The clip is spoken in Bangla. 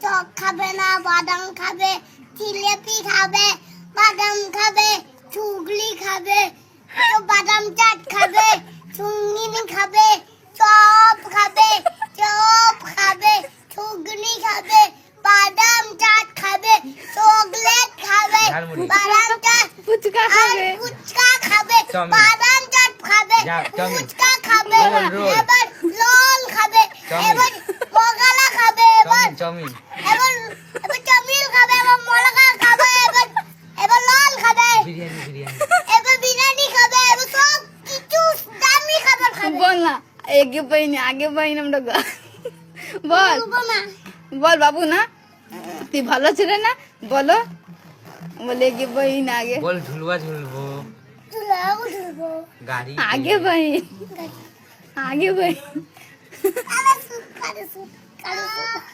চক খাবে না, বাদাম খাবে, জিলেপি খাবে, বাদাম খাবে, চুগলি খাবে, বাদাম চাট খাবে, চুঙ্গিনি খাবে, চপ খাবে, চুগনি খাবে, বাদাম চাট খাবে, চকলেট খাবে, বাদাম চাট, ফুচকা খাবে, বাদাম চাট খাবে, ফুচকা খাবে, এবার রোল খাবে, এবার মগলা খাবে, এবার চাউমিন খাবে, এবার মলকা খাবে, এবার লাল খাবে, এবার বিরিয়ানি খাবে, এবার সব কিছু দামি খাবার খাবে। বল না, আগে পাইনি আমরা বল বল বাবু না, তুই ভালো ছেলে না, বলো বলে এগে পাই না, আগে বল ঝুলবো গাড়ি আগে পাই কালো সুপ